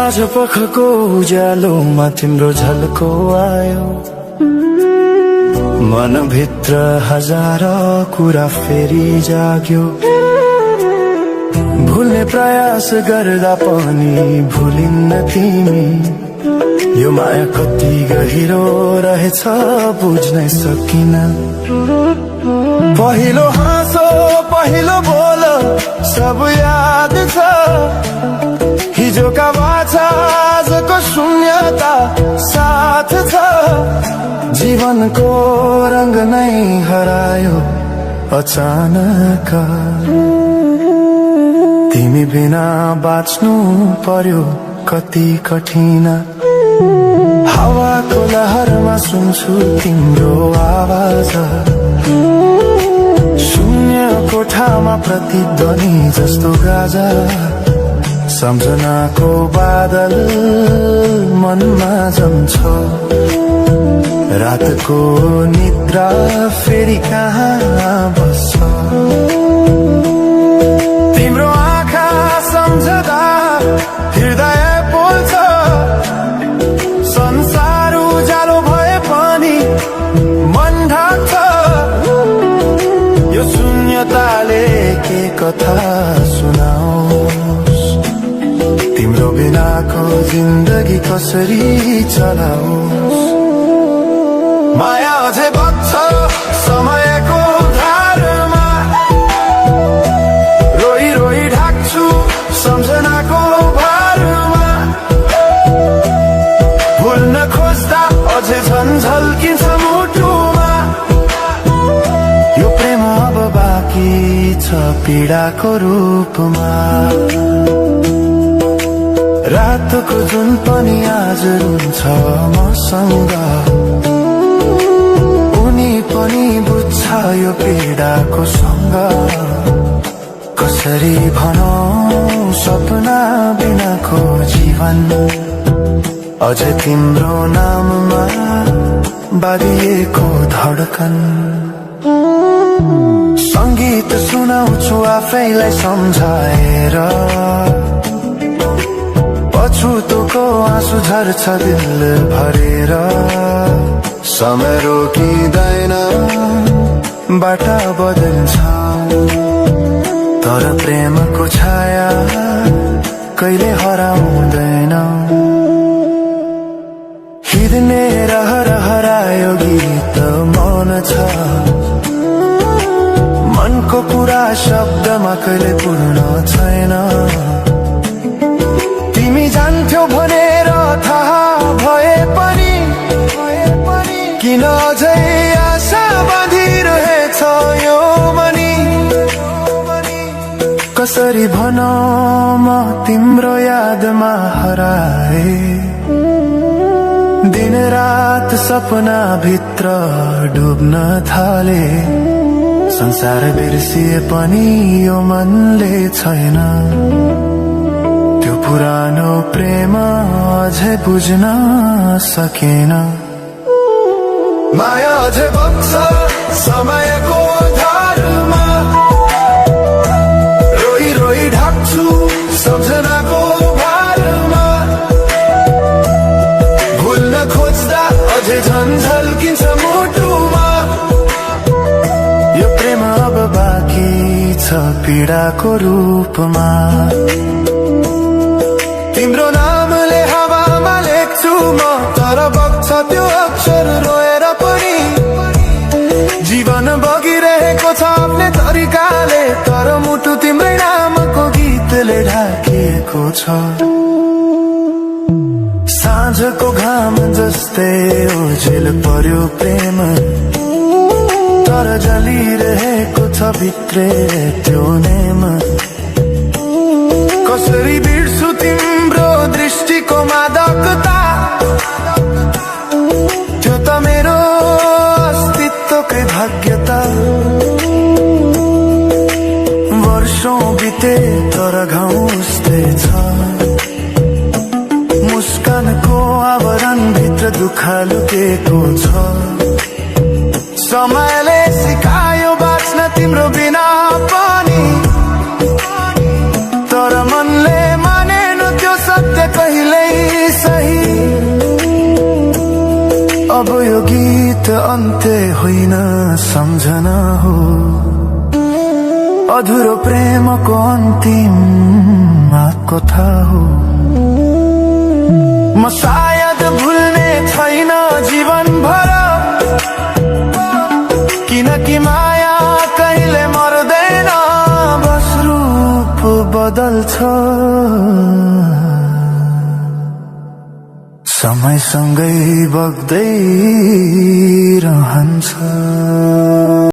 साँझ पखको उज्यालोमा तिम्रो झल्को आयो, मनभित्र हजार कुरा फेरि जाग्यो। भुल्ने प्रयास गर्दा पनि भुलिन्न तिमी, यो माया कति गहिरो रहेछ बुझ्नै सकिन। पहिलो हाँसो पहिलो बोल सब याद छ, हिजोका बाछा आजको शून्यता साथ छ। जीवनको रंग नै हरायो अचानक, तिमी बिना बाँच्नु पर्यो कति कठिन। हावाको लहरमा सुन्छु तिम्रो आवाज, शून्य कोठामा प्रतिध्वनि जस्तो गाजा। सम्झनाको बादल मनमा जम्छ, रातको निद्रा फेरि कहाँ बस्छ। तिम्रो आँखा सम्झदा हृदय पोल्छ, संसार उज्यालो भए पनि मन ढाक्छ। यो शून्यताले के कथा सुनाओस्, तिम्रो बिनाको जिन्दगी कसरी चलाओस्। माया अझै बग्छ समयको धारमा, रोई रोई ढाक्छु सम्झनाको भारमा। भुल्न खोज्दा अझै झल्किन्छ मुटुमा, यो प्रेम अब बाँकी छ पीडाको रूपमा। रातको जुन पनि आज रुन्छ मसँग, उनी पनि बुझ्छ यो पीडाको सँग। कसरी भनौं सपना बिनाको जीवन, अझै तिम्रो नाममा बाँधिएको धड्कन। संगीत सुनाउँछु आफैलाई सम्झाएर, पछुतोको आँसु झर्छ दिल भरेर। समय रोकिँदैन बाटा बदल्छ, तर प्रेमको छाया कहिले हराउँदैन। हिँड्ने रहर हरायो गीत मौन छ, मनको कुरा शब्दमा कहिले पूर्ण छैन। तिमी जान्थ्यौ भनेर थाहा भए पनि किन अझै आशा बाँधिरहेछ यो मनी। कसरी भनौं म तिम्रो यादमा हराए, दिन रात सपना भित्र डुब्न थाले। संसार बिर्सिए पनि यो मनले छैन, त्यो पुरानो प्रेम अझै बुझ्न सकेन। माया अझै बग्छ समयको धारमा, रोई रोई ढाक्छु सम्झनाको भारमा। भुल्न खोज्दा अझै झल्किन्छ मुटुमा, यो प्रेम अब बाँकी छ पीडाको रूपमा। तिम्रो नामले हावामा लेख्छु म, तर बग्छ त्यो अक्षर रोएर पनि। जीवन बगिरहेको छ आफ्नै तरिकाले, तर मुटु तिम्रै नामको गीतले ढाकिएको छ। साँझको घाम जस्तै ओझेल पर्यो प्रेम, तर जलिरहेको छ भित्रै त्यो नेम। कसरी बिर्सु तिम्रो दृष्टिको मादकता, त्यो त मेरो अस्तित्वकै भाग्यता। वर्षौं बिते तर घाउ उस्तै छ, मुस्कानको आवरण भित्र दुःख लुकेको छ। समयले सिकायो बाँच्न तिम्रो बिना पनि, तर मनले मानेन त्यो सत्य कहिल्यै होइन सम्झना हो, अधुरो प्रेमको अन्तिम कथा हो। म सायद भुल्ने छैन जीवन भर, किनकि माया कहिले मर्दैन, बस रूप बदल्छ। समयसँगै बग्दै रहन्छ।